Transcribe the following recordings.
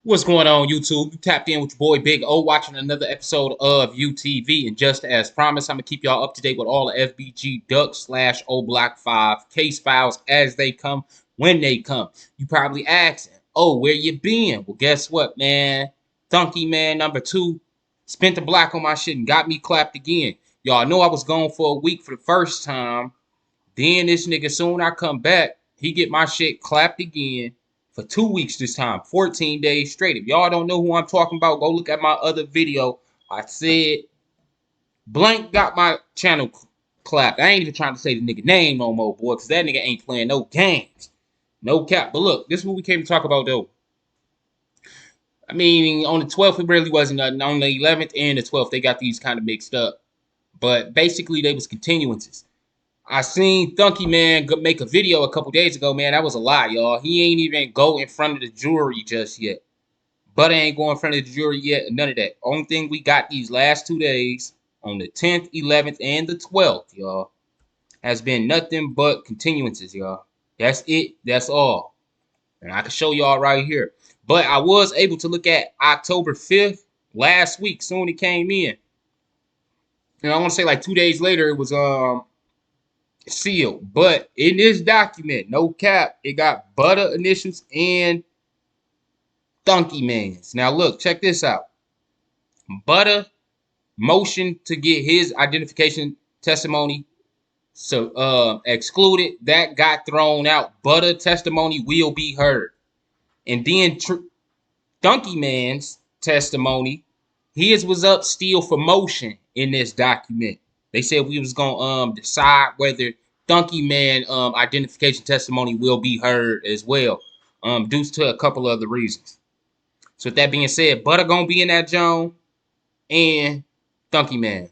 What's going on, YouTube? You tapped in with your boy Big O, watching another episode of UTV. And just as promised, I'm gonna keep y'all up to date with all the FBG Duck slash Oblock 5 case files as they come, when they come. You probably asking, "Oh, where you been?" Well, guess what, man? Thunky Man #2 spent the block on my shit and got me clapped again. Y'all know I was gone for a week for the first time. Then this nigga, soon I come back, he get my shit clapped again for 2 weeks this time, 14 days straight. If y'all don't know who I'm talking about, go look at my other video. I said Blank got my channel clapped. I ain't even trying to say the nigga name no more, boy, because that nigga ain't playing no games. No cap. But look, this is what we came to talk about, though. I mean, on the 12th, it really wasn't nothing. On the 11th and the 12th, they got these kind of mixed up. But basically, they was continuances. I seen Thunky Man make a video a couple days ago, man. That was a lie, y'all. He ain't even go in front of the jury just yet. But ain't going in front of the jury yet. None of that. Only thing we got these last 2 days, on the 10th, 11th, and the 12th, y'all, has been nothing but continuances, y'all. That's it. That's all. And I can show y'all right here. But I was able to look at October 5th last week. Soon it came in. And I want to say like 2 days later, it was sealed. But in this document, no cap, it got Butter initials and Thunky Man's. Now look, check this out. Butter motion to get his identification testimony excluded. That got thrown out. Butter testimony will be heard. And then Thunky Man's testimony, his was up still for motion in this document. They said we was gonna decide whether Thunky Man identification testimony will be heard as well, due to a couple other reasons. So with that being said, Butter gonna be in that zone and Thunky Man.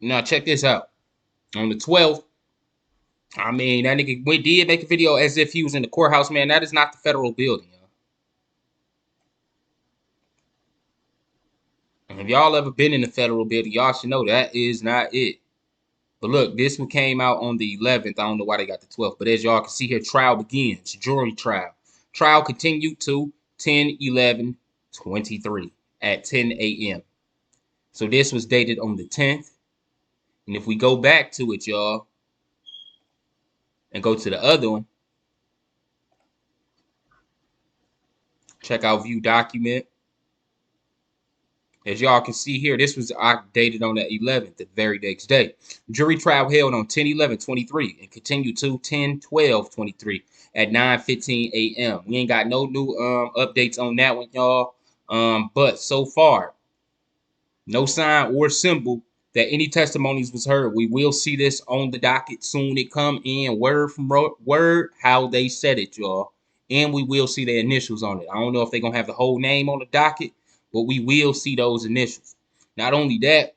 Now check this out. On the 12th, I mean that nigga did make a video as if he was in the courthouse, man. That is not the federal building. And if y'all ever been in the federal building, y'all should know that is not it. But look, this one came out on the 11th. I don't know why they got the 12th. But as y'all can see here, trial begins. Jury trial. Trial continued to 10/11/23 at 10 a.m. So this was dated on the 10th. And if we go back to it, y'all, and go to the other one, check out view document. As y'all can see here, this was dated on the 11th, the very next day. Jury trial held on 10/11/23 and continued to 10/12/23 at 9:15 a.m. We ain't got no new updates on that one, y'all. But so far, no sign or symbol that any testimonies was heard. We will see this on the docket soon. It come in word from word how they said it, y'all. And we will see the initials on it. I don't know if they're going to have the whole name on the docket, but we will see those initials. Not only that,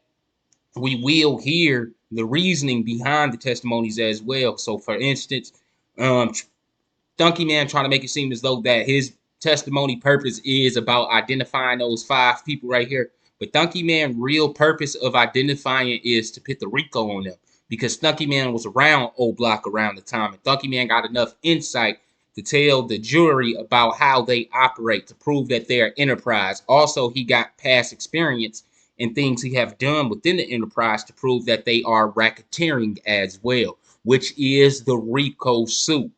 we will hear the reasoning behind the testimonies as well. So, for instance, Thunky Man trying to make it seem as though that his testimony purpose is about identifying those 5 people right here. But Thunky Man's real purpose of identifying is to put the RICO on them. Because Thunky Man was around Oblock around the time. And Thunky Man got enough insight to tell the jury about how they operate, to prove that they're enterprise. Also, he got past experience and things he have done within the enterprise to prove that they are racketeering as well, which is the RICO suit.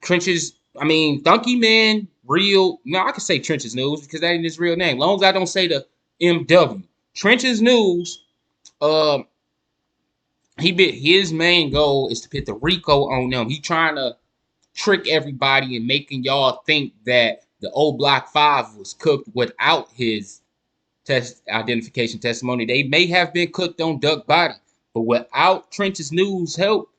Trenches, I mean, Thunky Man, real, no, I can say Trenches News because that ain't his real name. Long as I don't say the MW. Trenches News, his main goal is to put the RICO on them. He trying to trick everybody and making y'all think that the Oblock 5 was cooked without his identification testimony. They may have been cooked on Duck Body, but without Trenches News help,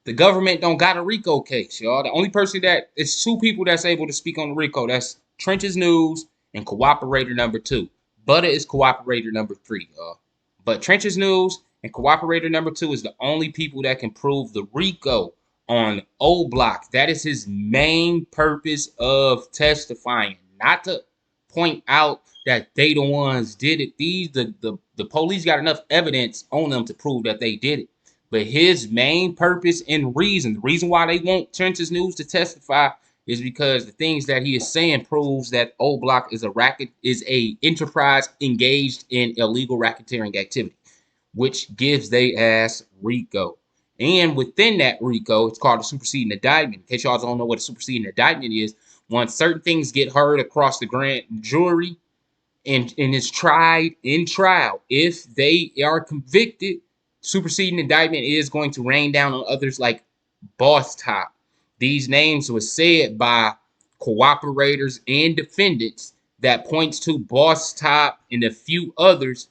the government don't got a RICO case, y'all. The only person that it's 2 people that's able to speak on the RICO. That's Trenches News and cooperator #2. Butter is cooperator #3, y'all. But Trenches News and cooperator #2 is the only people that can prove the RICO on Oblock. That is his main purpose of testifying, not to point out that they the ones did it. The police got enough evidence on them to prove that they did it. But his main purpose and reason, the reason why they want Trenches News to testify is because the things that he is saying proves that Oblock is a enterprise engaged in illegal racketeering activity, which gives they ass RICO. And within that RICO, it's called a superseding indictment. In case y'all don't know what a superseding indictment is, once certain things get heard across the grand jury and is tried in trial, if they are convicted, superseding indictment is going to rain down on others like Boss Top. These names were said by cooperators and defendants that points to Boss Top and a few others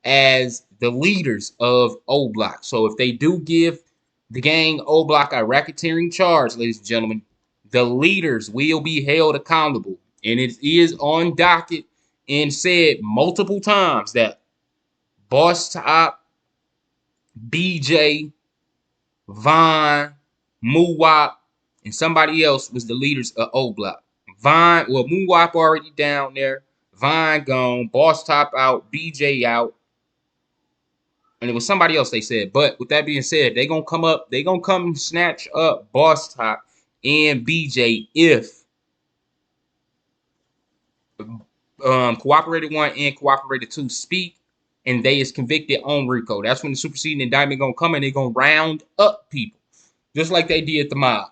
as the leaders of Oblock. So if they do give the gang Oblock a racketeering charge, ladies and gentlemen, the leaders will be held accountable. And it is on docket and said multiple times that Boss Top, BJ, Vaughn, Muwop, and somebody else was the leaders of Oblock. Muwop already down there, Vaughn gone, Boss Top out, BJ out, and it was somebody else they said. But with that being said, they gonna come and snatch up Boss Top and BJ if Cooperated 1 and Cooperated 2 speak and they is convicted on RICO. That's when the superseding indictment gonna come and they gonna round up people, just like they did the mob.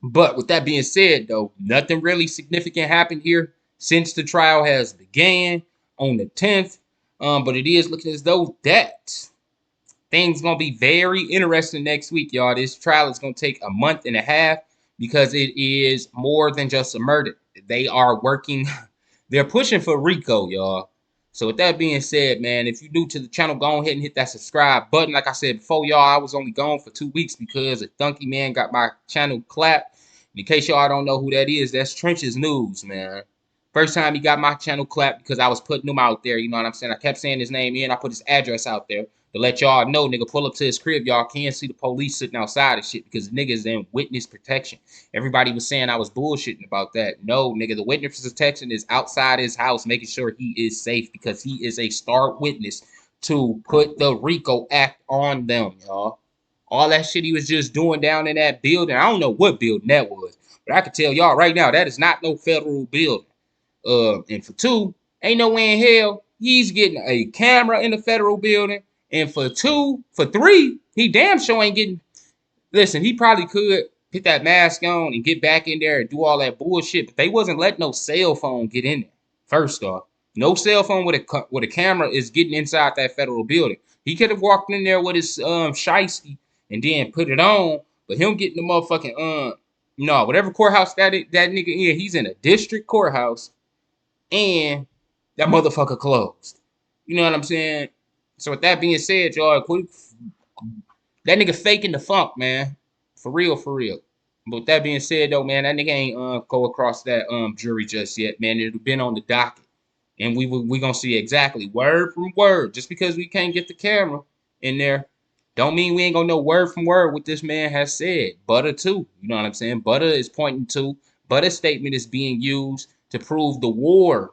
But with that being said, though, nothing really significant happened here since the trial has began on the 10th. But it is looking as though that things gonna be very interesting next week, y'all. This trial is gonna take a month and a half because it is more than just a murder. They are working, they're pushing for RICO, y'all. So with that being said, man, if you're new to the channel, go ahead and hit that subscribe button. Like I said before, y'all, I was only gone for 2 weeks because a donkey man got my channel clapped. In case y'all don't know who that is, that's Trench's News, man. First time he got my channel clapped because I was putting him out there, you know what I'm saying? I kept saying his name in, I put his address out there to let y'all know, nigga, pull up to his crib. Y'all can't see the police sitting outside and shit because the niggas in witness protection. Everybody was saying I was bullshitting about that. No, nigga, the witness protection is outside his house making sure he is safe because he is a star witness to put the RICO Act on them, y'all. All that shit he was just doing down in that building. I don't know what building that was, but I can tell y'all right now that is not no federal building. And for two, ain't no way in hell he's getting a camera in the federal building. And for three, he damn sure ain't getting. Listen, he probably could put that mask on and get back in there and do all that bullshit, but they wasn't letting no cell phone get in there. First off, no cell phone with a camera is getting inside that federal building. He could have walked in there with his shiesty and then put it on, but him getting the motherfucking no, whatever courthouse that nigga in, he's in a district courthouse, and that motherfucker closed. You know what I'm saying? So with that being said, y'all, that nigga faking the funk, man. For real, for real. But with that being said, though, man, that nigga ain't go across that jury just yet, man. It's been on the docket. And we gonna see exactly word from word. Just because we can't get the camera in there, don't mean we ain't gonna know word from word what this man has said. Butter too. You know what I'm saying? Butter is pointing to, Butter's statement is being used to prove the war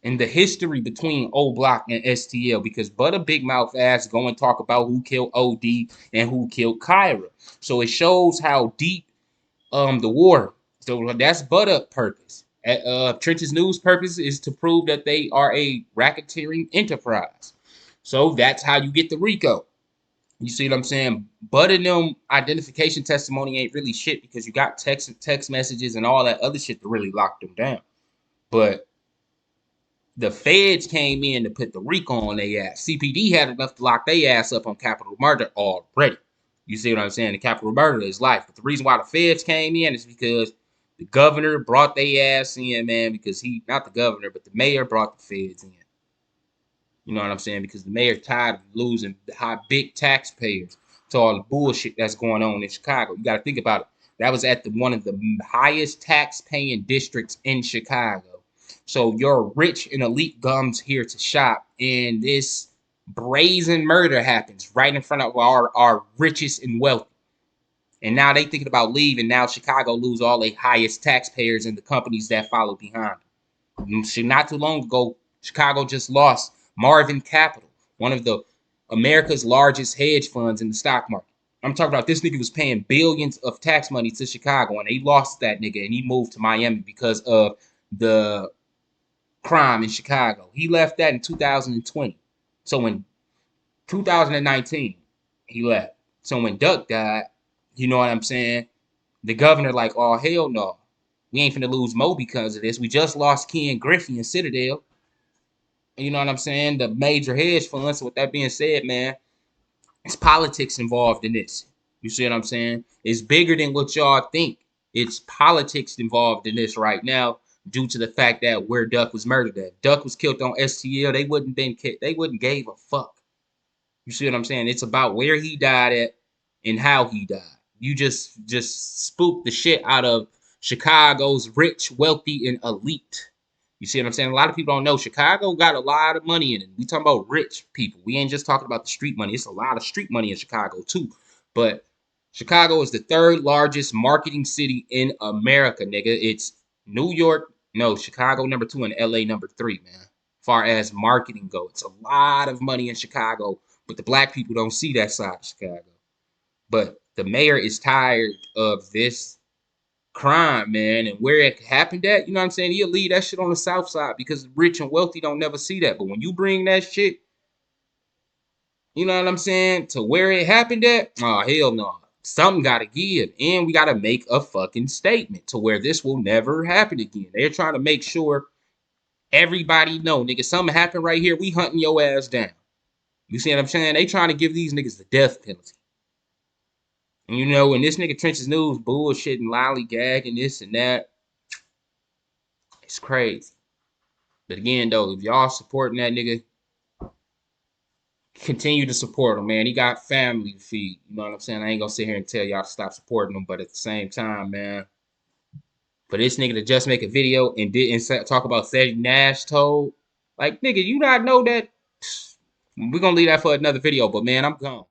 and the history between Oblock and STL, because Butter big mouth ass go and talk about who killed OD and who killed Kyra. So it shows how deep the war. So that's Butter purpose. Trench's News purpose is to prove that they are a racketeering enterprise. So that's how you get the RICO. You see what I'm saying? Butter them identification testimony ain't really shit because you got text messages and all that other shit to really lock them down. But the feds came in to put the RICO on their ass. CPD had enough to lock their ass up on capital murder already. You see what I'm saying? The capital murder is life. But the reason why the feds came in is because the governor brought their ass in, man, because not the governor, but the mayor brought the feds in. You know what I'm saying? Because the mayor tired of losing big taxpayers to all the bullshit that's going on in Chicago. You got to think about it. That was at one of the highest tax-paying districts in Chicago. So your rich and elite comes here to shop, and this brazen murder happens right in front of our richest and wealthy. And now they thinking about leaving. Now Chicago lose all their highest taxpayers and the companies that follow behind them. Not too long ago, Chicago just lost Marvin Capital, one of the America's largest hedge funds in the stock market. I'm talking about this nigga was paying billions of tax money to Chicago, and they lost that nigga, and he moved to Miami because of the crime in Chicago. He left that in 2020. So in 2019, he left. So when Duck died, you know what I'm saying? The governor like, oh hell no, we ain't finna lose Mo because of this. We just lost Ken Griffey in Citadel. You know what I'm saying? The major hedge funds. So with that being said, man, it's politics involved in this. You see what I'm saying? It's bigger than what y'all think. It's politics involved in this right now due to the fact that where Duck was murdered at. Duck was killed on STL. They wouldn't gave a fuck. You see what I'm saying? It's about where he died at and how he died. You just spooked the shit out of Chicago's rich, wealthy, and elite. You see what I'm saying? A lot of people don't know Chicago got a lot of money in it. We talking about rich people. We ain't just talking about the street money. It's a lot of street money in Chicago too. But Chicago is the third largest marketing city in America, nigga. It's New York, no, Chicago number 2 and LA number 3, man. Far as marketing go, it's a lot of money in Chicago, but the black people don't see that side of Chicago. But the mayor is tired of this crime, man, and where it happened at, you know what I'm saying? He'll leave that shit on the south side because the rich and wealthy don't never see that. But when you bring that shit, you know what I'm saying, to where it happened at, oh hell no. Something gotta give. And we gotta make a fucking statement to where this will never happen again. They're trying to make sure everybody know, nigga, something happened right here, we hunting your ass down. You see what I'm saying? They trying to give these niggas the death penalty. And you know, when this nigga Trenches News bullshit and lollygagging this and that, it's crazy. But again, though, if y'all supporting that nigga, continue to support him, man. He got family to feed. You know what I'm saying? I ain't gonna sit here and tell y'all to stop supporting him, but at the same time, man, for this nigga to just make a video and didn't talk about Cedric Nash told, like, nigga, you not know that? We're gonna leave that for another video, but man, I'm gone.